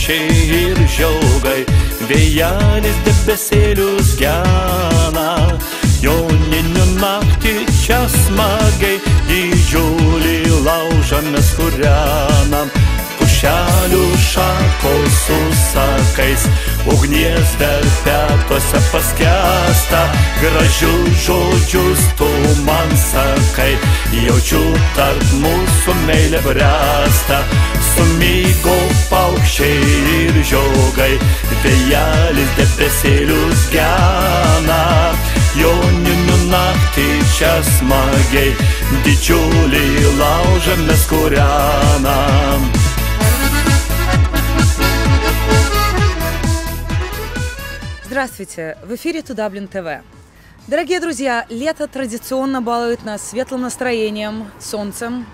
paukščiai ir žiogai, vėjelis debesėlius gena. Joninių naktį čia smagiai didžiulį laužą mes kūrenam. Pušelių šakos su sakais, ugnies verpetuose paskęsta. Gražius žodžius tu man sakai, jaučiu tarp mūsų meilė bręsta. Sumygo paukščiai ir žiogai, vėjelis debesėlius gena. Joninių naktį čia smagiai didžiulį laužą mes kūrenam. Здравствуйте! В эфире Тудаблин ТВ. Дорогие друзья, лето традиционно балует нас светлым настроением, солнцем,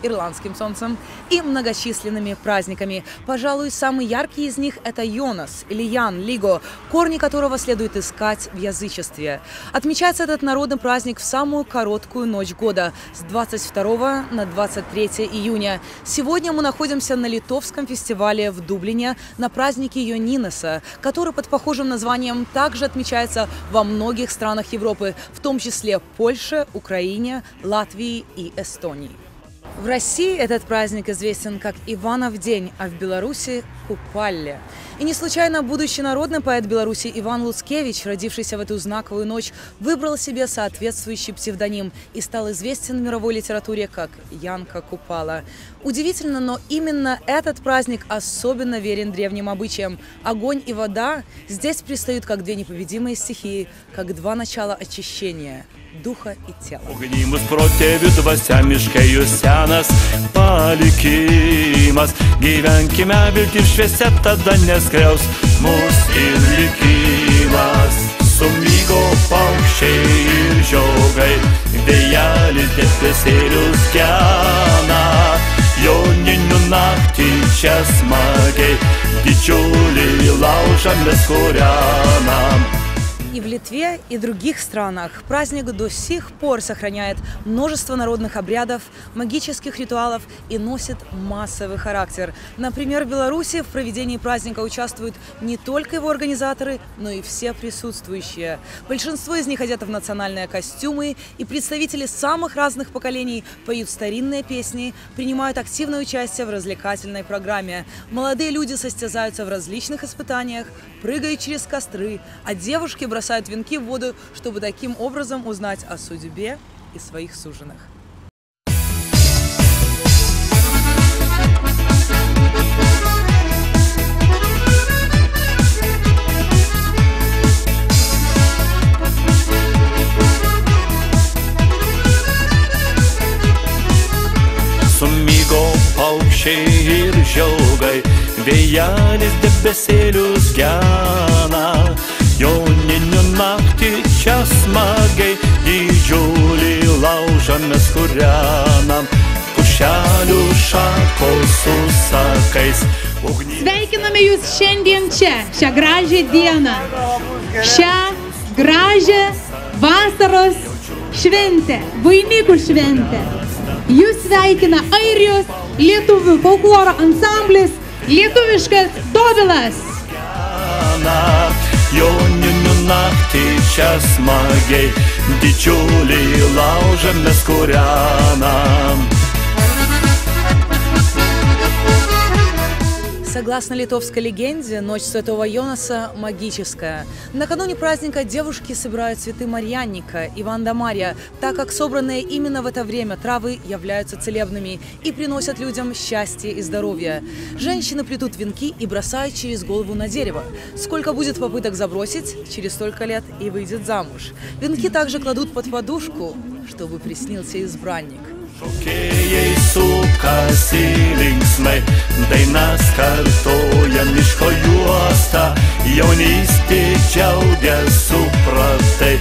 ирландским солнцем и многочисленными праздниками. Пожалуй, самый яркий из них – это Йонас или Ян Лиго, корни которого следует искать в язычестве. Отмечается этот народный праздник в самую короткую ночь года – с 22 на 23 июня. Сегодня мы находимся на литовском фестивале в Дублине на празднике Йонинеса, который под похожим названием также отмечается во многих странах Европы, в том числе Польше, Украине, Латвии и Эстонии. В России этот праздник известен как Иванов день, а в Беларуси – Купалле. И не случайно будущий народный поэт Беларуси Иван Луцкевич, родившийся в эту знаковую ночь, выбрал себе соответствующий псевдоним и стал известен в мировой литературе как Янка Купала. Удивительно, но именно этот праздник особенно верен древним обычаям. Огонь и вода здесь предстают как две непобедимые стихии, как два начала очищения – духа и tela. Ugnimus protėvių dvasia miškai jų senas palikimas. Gyvenkime viltį šviesia, tada neskriaus mus ir likimas. Sumygo paukščiai ir žiogai, vėjelis debesėlius gena. Joninių naktį čia smagiai didžiulį laužą mes kūrenam. И в Литве, и других странах праздник до сих пор сохраняет множество народных обрядов, магических ритуалов и носит массовый характер. Например, в Беларуси в проведении праздника участвуют не только его организаторы, но и все присутствующие. Большинство из них одеты в национальные костюмы, и представители самых разных поколений поют старинные песни, принимают активное участие в развлекательной программе. Молодые люди состязаются в различных испытаниях, прыгают через костры, а девушки бросают венки в воду, чтобы таким образом узнать о судьбе и своих суженых. Sumygo paukščiai ir žiogai, vėjelis debesėlius gena. Joninių naktį čia smagiai didžiulį laužą mes kūrenam. Pušelių šakos su sakais. Sveikiname Jūs šiandien čia, šią gražią dieną, šią gražią vasaros šventę, vainikų šventę. Jūs sveikina Airijos lietuvių folkloro ansamblis Lietuviškas Dobilas. Joninių naktį čia smagiai didžiulį laužą mes kūrenam. Согласно литовской легенде, ночь святого Йонаса магическая. Накануне праздника девушки собирают цветы марьянника и ванда-марья, так как собранные именно в это время травы являются целебными и приносят людям счастье и здоровье. Женщины плетут венки и бросают через голову на дерево. Сколько будет попыток забросить, через столько лет и выйдет замуж. Венки также кладут под подушку, чтобы приснился избранник. Šokėjai sukasi linksmai, dainas kartoja miško juosta. Jaunystė džiaugia supratai,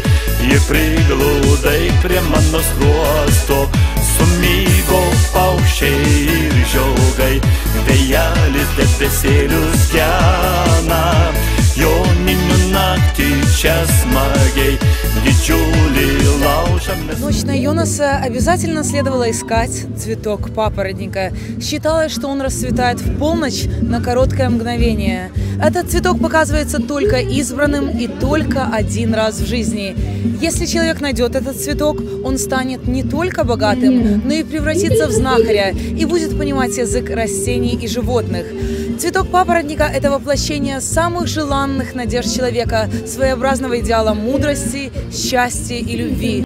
ji prigludai prie mano skruosto. Sumygo paukščiai ir žiogai, vėjelis debesėlius gena. Joninių naktį čia smagiai didžiulį laužą Ночь на Йонаса обязательно следовало искать цветок папоротника. Считалось, что он расцветает в полночь на короткое мгновение. Этот цветок показывается только избранным и только один раз в жизни. Если человек найдет этот цветок, он станет не только богатым, но и превратится в знахаря и будет понимать язык растений и животных. Цветок папоротника – это воплощение самых желанных надежд человека, своеобразного идеала мудрости, счастья и любви.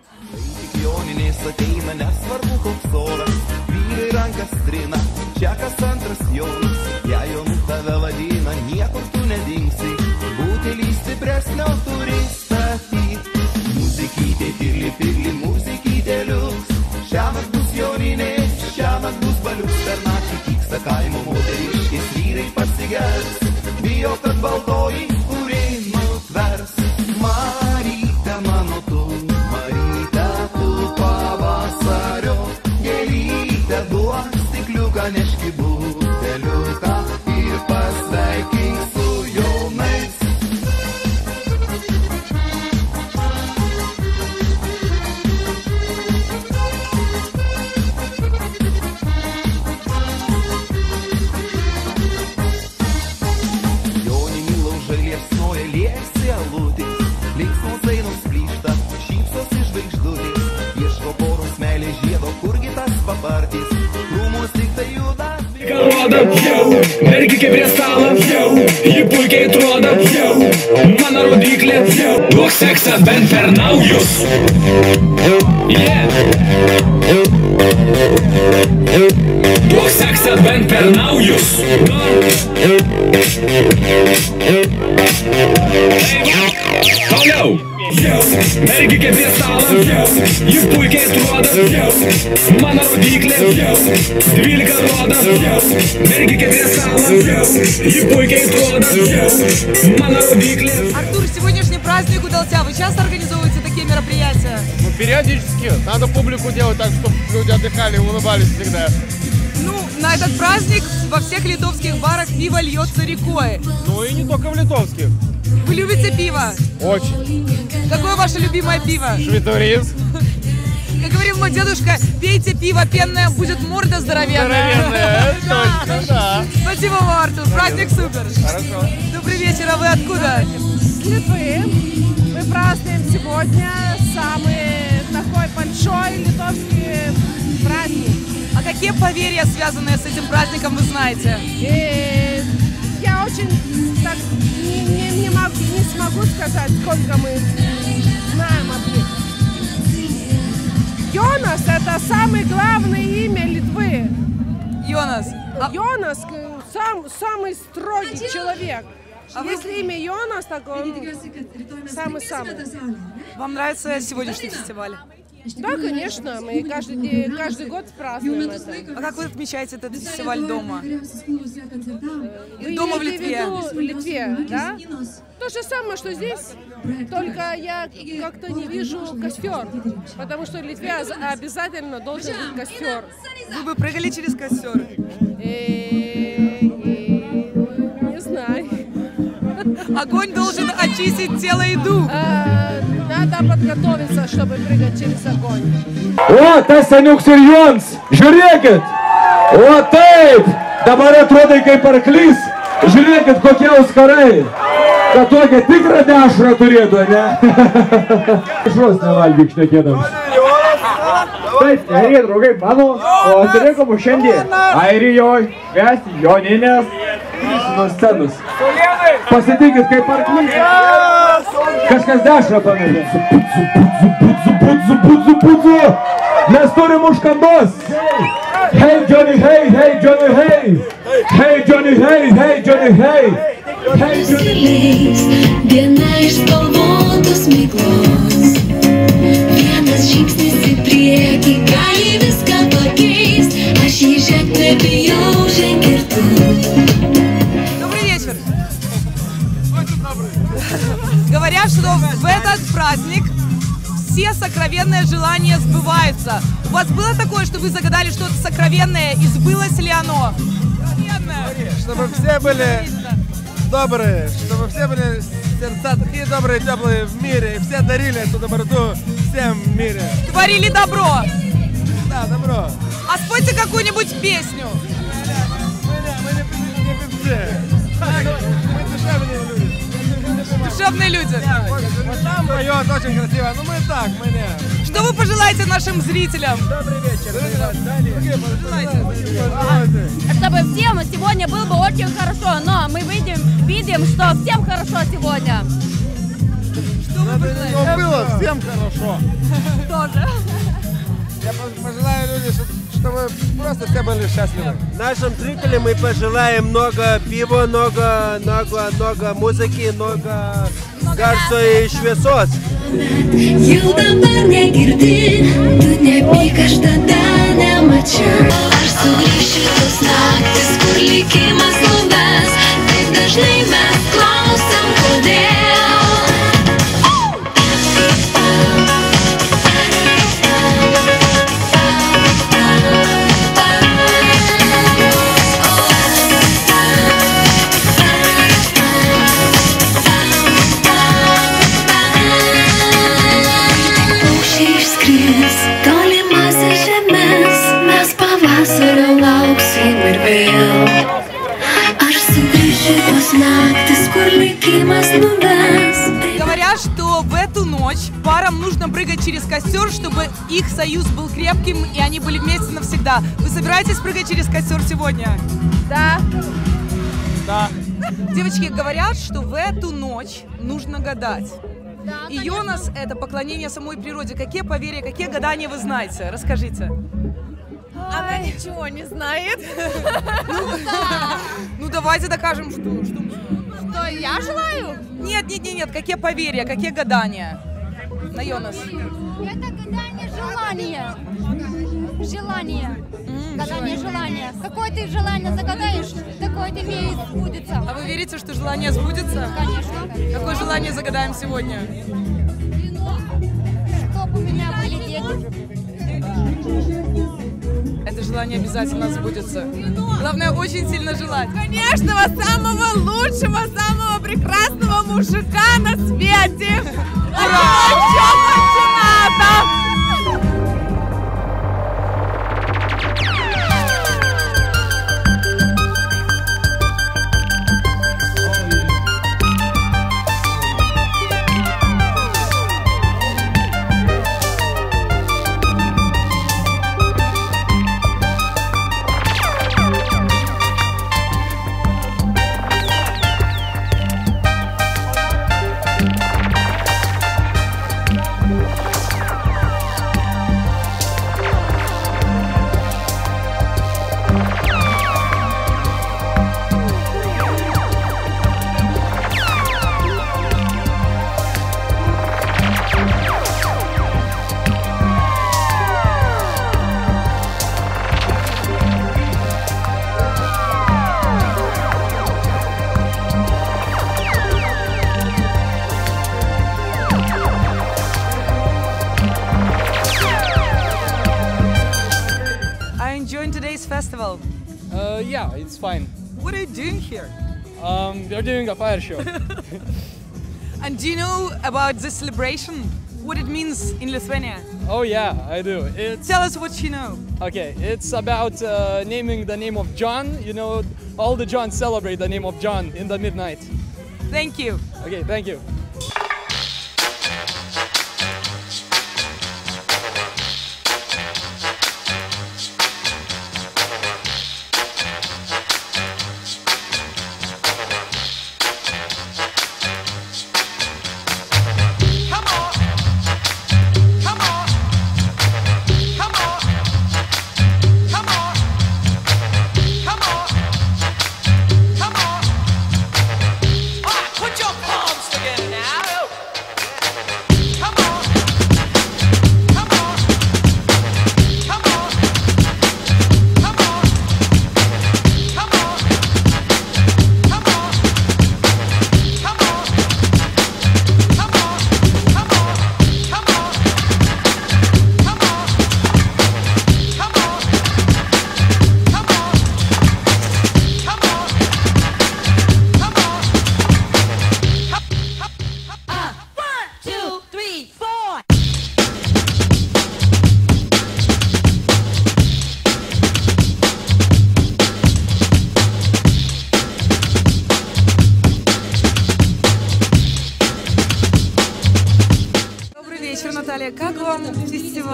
Bijo, kad baltoji kūriai nutvers. Maryte mano tu, Maryte tu pavasario gėlytę, duok stikliuką, neški buteliuką ir pasveikink su jaunais. Mergikė prie stalo, ji puikiai atrodo, mano rodiklė, duok seksą bent per naujus. Duok seksą bent per naujus. Toliau. Mergikė prie stalo, ji puikiai atrodo, mano rodiklė, 12 rodo. Mergikė prie stalo, ji puikiai atrodo, mano rodiklė. Артур, сегодняшний праздник удался. Вы часто организовываете такие мероприятия? Ну, периодически. Надо публику делать так, чтобы люди отдыхали и улыбались всегда. Ну, на этот праздник во всех литовских барах пиво льется рекой. Ну и не только в литовских. Вы любите пиво? Очень. Какое ваше любимое пиво? Швейцарец. Как говорил мой дедушка, пейте пиво пенное, будет морда здоровенная. Здоровенная, точно, да. Спасибо вам, Артур, праздник супер. Хорошо. Добрый вечер, а вы откуда? С Литвы. Мы празднуем сегодня самый такой большой литовский праздник. А какие поверья, связанные с этим праздником, вы знаете? И я очень так не смогу сказать, сколько мы знаем об них. Йонас – это самое главное имя Литвы. Йонас. Йонас – самый строгий человек. Если имя Йонас, так он самый-самый. Вам нравится сегодняшний фестиваль? Да, конечно, мы каждый год празднуем это. А как вы отмечаете этот фестиваль дома? Вы Дома в имеете Литве. виду в Литве, да? То же самое, что здесь, только я как-то не вижу костер, потому что в Литве обязательно должен быть костер. Вы бы прыгали через костер? Не знаю. Огонь должен очистить тело и дух. Надо подготовиться, чтобы прыгать через огонь. O, tas seniuks ir Jons, žiūrėkit, o taip, dabar atrodo kaip arklys, žiūrėkit kokie auskarai, kad tokia tikrą dešrą turėtų, ne? Šos nevalgyk šnekėdamas. Taip, gerai, draugai, mano, o atsirinkom šiandien Airijoj švęsti Joninės nuo scenos. Pasitikit kaip arklys. Kažkas dešrą pamiršo. Mes turim užkandos. Hey Johnny, hey, hey Johnny, hey. Hey Johnny, hey, hey Johnny, hey. Hey Johnny. Viena iš spalvotos miglos. Vienas žingsnis į priekį gali viską pakeist. Aš jį žengti nebijau, ženk ir tu. Добрый вечер. Говорят, что в этот праздник все сокровенные желания сбываются. У вас было такое, что вы загадали что-то сокровенное, и сбылось ли оно? Чтобы все были добрые, чтобы все были сердца такие добрые, теплые в мире, и все дарили эту доброту всем в мире. Творили добро. Да, добро. А спойте какую-нибудь песню. Мы не певцы. Мы душевные люди. Душевные люди. Вот там поет очень красиво, но мы так, мы не. Что вы пожелаете нашим зрителям? Добрый вечер. Чтобы всем сегодня было бы очень хорошо, но мы видим, что всем хорошо сегодня. Что вы пожелаете? Было всем хорошо. Тоже. Я пожелаю людям, чтобы просто все были счастливы. Нашим зрителям мы пожелаем много пива, много музыки, много garso и šviesos. Jau dabar negirdi, tu nepyk, aš tada nemačiau. Aš sugrįšiu tos naktis, kur likimas nuves, taip dažnai mes klausom, kodėl. Говорят, что в эту ночь парам нужно прыгать через костер, чтобы их союз был крепким и они были вместе навсегда. Вы собираетесь прыгать через костер сегодня? Да. Да. Девочки, говорят, что в эту ночь нужно гадать. Да, и Йонас — это поклонение самой природе. Какие поверья, какие гадания вы знаете? Расскажите. Она ничего не знает. Ну давайте докажем, что Что я желаю? Нет, какие поверья, какие гадания? На Йонас. Это гадание желания. Желание. Гадание желания. Какое ты желание загадаешь, такое тебе и сбудется. А вы верите, что желание сбудется? Конечно. Какое желание загадаем сегодня? Чтоб у меня были дети. Это желание обязательно сбудется. Главное, очень сильно желать. Конечно, самого лучшего, самого прекрасного мужика на свете. Ура! Festival? Yeah, it's fine. What are you doing here? We're doing a fire show. And do you know about this celebration? What it means in Lithuania? Oh yeah, I do. Tell us what you know. Okay, it's about naming the name of John. You know, all the Johns celebrate the name of John in the midnight. Thank you. Okay, thank you. Put your palms together.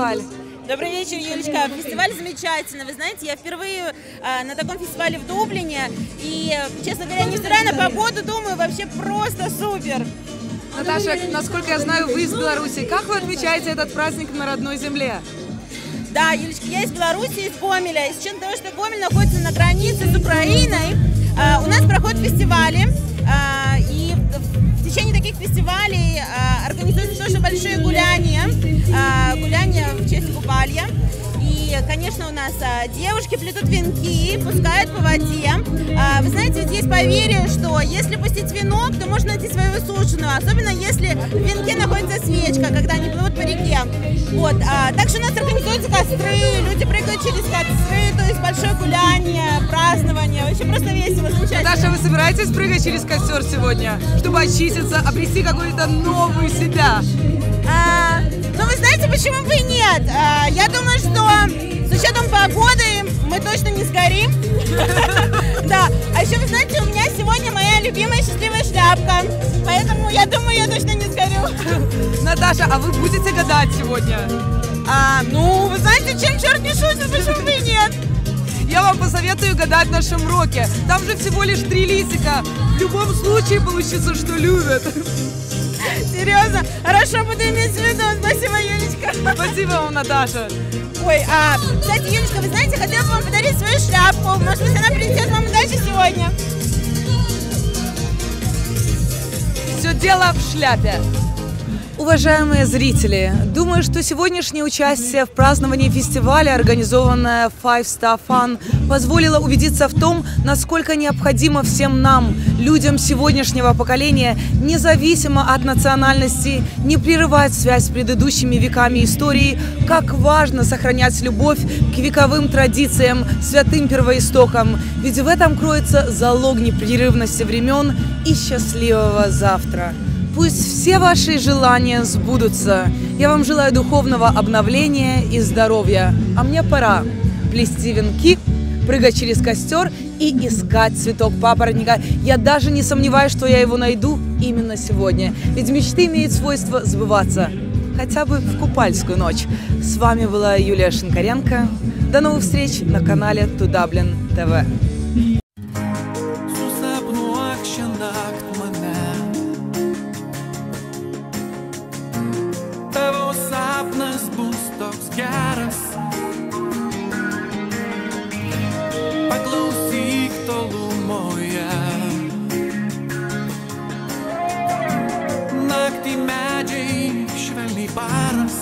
фестиваль. Добрый вечер, Юлечка. Фестиваль замечательный. Вы знаете, я впервые на таком фестивале в Дублине. И, честно говоря, невзирая на погоду, думаю, вообще просто супер. Наташа, насколько я знаю, вы из Беларуси. Как вы отмечаете этот праздник на родной земле? Да, Юлечка, я из Беларуси, из Гомеля. И с учетом того, что Гомель находится на границе с Украиной, у нас проходят фестивали. И в течение таких фестивалей организуются тоже большие гуляния в честь купалья. И, конечно, у нас девушки плетут венки, пускают по воде. Вы знаете, здесь поверье, что если пустить венок, то можно найти свою суженую, особенно если в венке находится свечка, когда они плывут по реке. Вот. Также у нас организуются костры, люди прыгают через костры, то есть большое гуляние, празднование. Вообще просто весело, замечательно. Наташа, вы собираетесь прыгать через костер сегодня, чтобы очиститься, обрести какой-то новый себя? Ну, вы знаете, почему бы и нет? Я думаю, что с учетом погоды мы точно не сгорим. Да. А еще, вы знаете, у меня сегодня моя любимая счастливая шляпка. Поэтому я думаю, я точно не сгорю. Наташа, а вы будете гадать сегодня? Ну, вы знаете, чем черт не шутит, почему бы и нет? Я вам посоветую гадать в нашем роке. Там же всего лишь 3 листика. В любом случае получится, что любят. Серьезно? Хорошо, буду иметь в виду. Спасибо, Юлечка. Спасибо вам, Наташа. Ой, кстати, Юлечка, вы знаете, хотела бы вам подарить свою шляпку. Может быть, она принесет вам удачи сегодня. Все дело в шляпе. Уважаемые зрители, думаю, что сегодняшнее участие в праздновании фестиваля, организованное Five Star Fun, позволило убедиться в том, насколько необходимо всем нам, людям сегодняшнего поколения, независимо от национальности, не прерывать связь с предыдущими веками истории, как важно сохранять любовь к вековым традициям, святым первоистокам, ведь в этом кроется залог непрерывности времен и счастливого завтра. Пусть все ваши желания сбудутся. Я вам желаю духовного обновления и здоровья. А мне пора плести венки, прыгать через костер и искать цветок папоротника. Я даже не сомневаюсь, что я его найду именно сегодня. Ведь мечты имеют свойство сбываться. Хотя бы в купальскую ночь. С вами была Юлия Шинкаренко. До новых встреч на канале Dublin TV. Paklausyk tolumoje, naktį medžiai švelniai paras,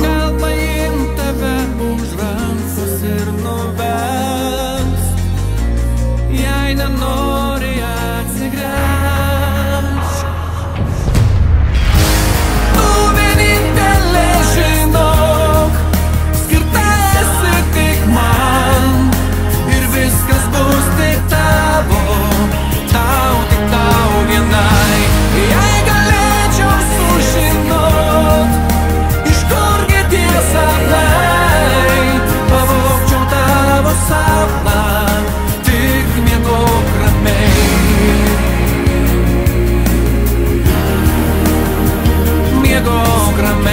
gal paimt tave už rankos ir nuves, jei nenori atsigręžt. Tu vienintelė žinok, skirta esi tik man, ir viskas bus tik tavo, tik tau vienai. Jei galėčiau sužinot, iš kurgi tie sapnai, pavogčiau tavo sapną, tik miegok ramiai. Miegok ramiai.